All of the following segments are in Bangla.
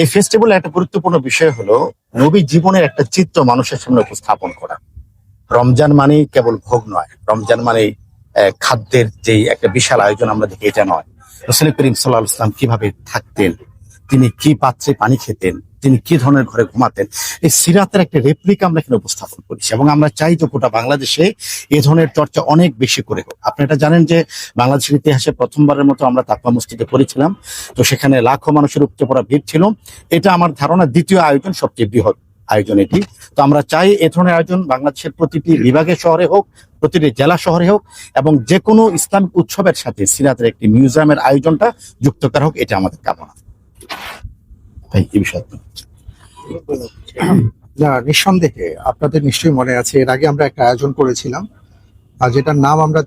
এই ফেস্টিভ্যালের একটা গুরুত্বপূর্ণ বিষয় হলো নবী জীবনের একটা চিত্র মানুষের সামনে উপস্থাপন করা। রমজান মানেই কেবল ভোগ নয়, রমজান মানেই খাদ্যের যে একটা বিশাল আয়োজন আমরা দেখি, এটা নয়। রাসূল করিম সাল্লাল্লাহু আলাইহি ওয়াসাল্লাম কিভাবে থাকতেন, তিনি কি পাত্রে পানি খেতেন, তিনি কি ধরনের ঘরে ঘুমাতেন, এই সিরাতের একটা রেপ্লিকা আমরা এখানে উপস্থাপন করেছি। এবং আমরা চাই যে গোটা বাংলাদেশে এ ধরনের চর্চা অনেক বেশি করে হোক। আপনি এটা জানেন যে বাংলাদেশের ইতিহাসে প্রথমবারের মতো আমরা তাকওয়া মসজিদে করেছিলাম, তো সেখানে লাখো মানুষের উপচে পড়া ভিড় ছিল। এটা আমার ধারণা দ্বিতীয় আয়োজন, সবচেয়ে বৃহৎ আয়োজন এটি। তো আমরা চাই এ ধরনের আয়োজন বাংলাদেশের প্রতিটি বিভাগের শহরে হোক, প্রতিটি জেলা শহরে হোক, এবং যে কোনো ইসলামিক উৎসবের সাথে সিরাতের একটি মিউজিয়ামের আয়োজনটা যুক্ত করা হোক, এটা আমাদের কামনা। তাই এই বিষয়ে না, নিঃসন্দেহে আপনাদের নিশ্চয়ই মনে আছে এর আগে আমরা একটা আয়োজন করেছিলাম, আর যেটার নাম আমরা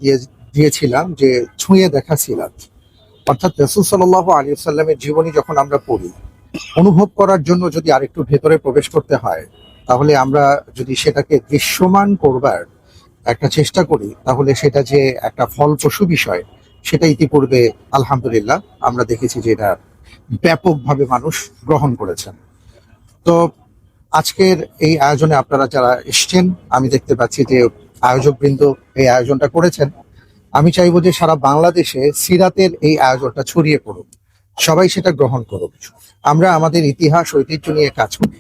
দিয়েছিলাম যে ছুঁয়ে দেখা সিরাত। অর্থাৎ রাসূল সাল্লাল্লাহু আলাইহি ওয়াসাল্লামের জীবনী যখন আমরা পড়ি, অনুভব করার জন্য যদি আরেকটু ভেতরে প্রবেশ করতে হয়, তাহলে আমরা যদি সেটাকে দৃশ্যমান করবার একটা চেষ্টা করি, তাহলে সেটা যে একটা ফলপ্রসূ বিষয়, সেটা ইতিপূর্বে আলহামদুলিল্লাহ আমরা দেখেছি যে এটা ব্যাপকভাবে মানুষ গ্রহণ করেছেন। তো আজকের এই আয়োজনে আপনারা যারা এসছেন, আমি দেখতে পাচ্ছি যে আয়োজকবৃন্দ এই আয়োজনটা করেছেন। আমি চাইবো যে সারা বাংলাদেশে সিরাতের এই আয়োজনটা ছড়িয়ে পড়ুক, সবাই সেটা গ্রহণ করুক। আমরা আমাদের ইতিহাস ঐতিহ্য নিয়ে কাজ করি,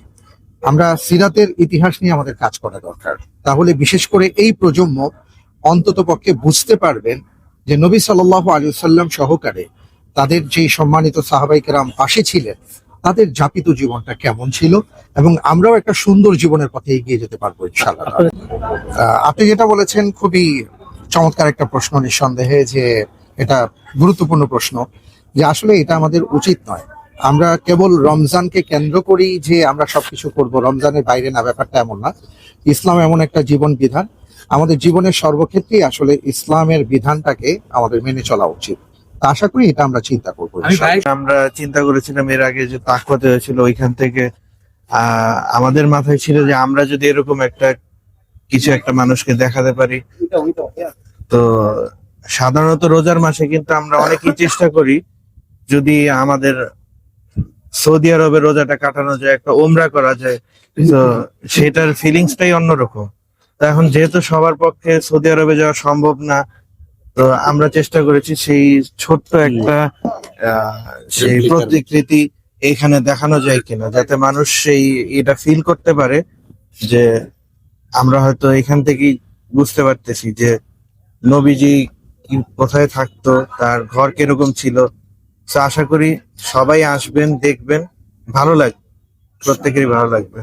আমরা সিরাতের ইতিহাস নিয়ে আমাদের কাজ করা দরকার। তাহলে বিশেষ করে এই প্রজন্ম অন্তত পক্ষে বুঝতে পারবেন যে নবী সাল্লাল্লাহু আলাইহি ওয়াসাল্লাম সহকারে তাদের যে সম্মানিত সাহাবায়ে কেরাম পাশে ছিলেন, তাদের যাপিত জীবনটা কেমন ছিল, এবং আমরাও একটা সুন্দর জীবনের পথে এগিয়ে যেতে পারবো ইনশাআল্লাহ। আপনি যেটা বলেছেন খুবই চমৎকার একটা প্রশ্ন, নিঃসন্দেহে যে এটা গুরুত্বপূর্ণ প্রশ্ন, যে আসলে এটা আমাদের উচিত নয়। আমরা কেবল রমজানকে কেন্দ্র করি যে আমরা সবকিছু করব, রমজানের বাইরে না, ব্যাপারটা এমন না। ইসলাম এমন একটা জীবন বিধান, আমাদের জীবনের সর্বক্ষেত্রেই আসলে ইসলামের বিধানটাকে আমাদের মেনে চলা উচিত। তা আশা করি এটা আমরা চিন্তা করবো। আমরা চিন্তা করেছিলাম এর আগে যে তাকওয়াতে হয়েছিল, ওইখান থেকে আমাদের মাথায় ছিল যে আমরা যদি এরকম একটা কিছু একটা মানুষকে দেখাতে পারি। তো সাধারণত রোজার মাসে কিন্তু আমরা অনেকেই চেষ্টা করি যদি আমাদের সৌদি আরবে রোজাটা কাটানো যায়, একটা ওমরা করা যায়, তো সেটার ফিলিংসটাই অন্যরকম। তো এখন যেহেতু সবার পক্ষে সৌদি আরবে যাওয়া সম্ভব না, তো আমরা চেষ্টা করেছি সেই ছোট্ট একটা সেই প্রতিকৃতি এখানে দেখানো যায় কিনা, যাতে মানুষ সেই এটা ফিল করতে পারে যে আমরা হয়তো এখান থেকেই বুঝতে পারতেছি যে নবীজি কোথায় থাকতো, তার ঘর কিরকম ছিল। তো আশা করি সবাই আসবেন, দেখবেন, ভালো লাগবে, প্রত্যেকেরই ভালো লাগবে।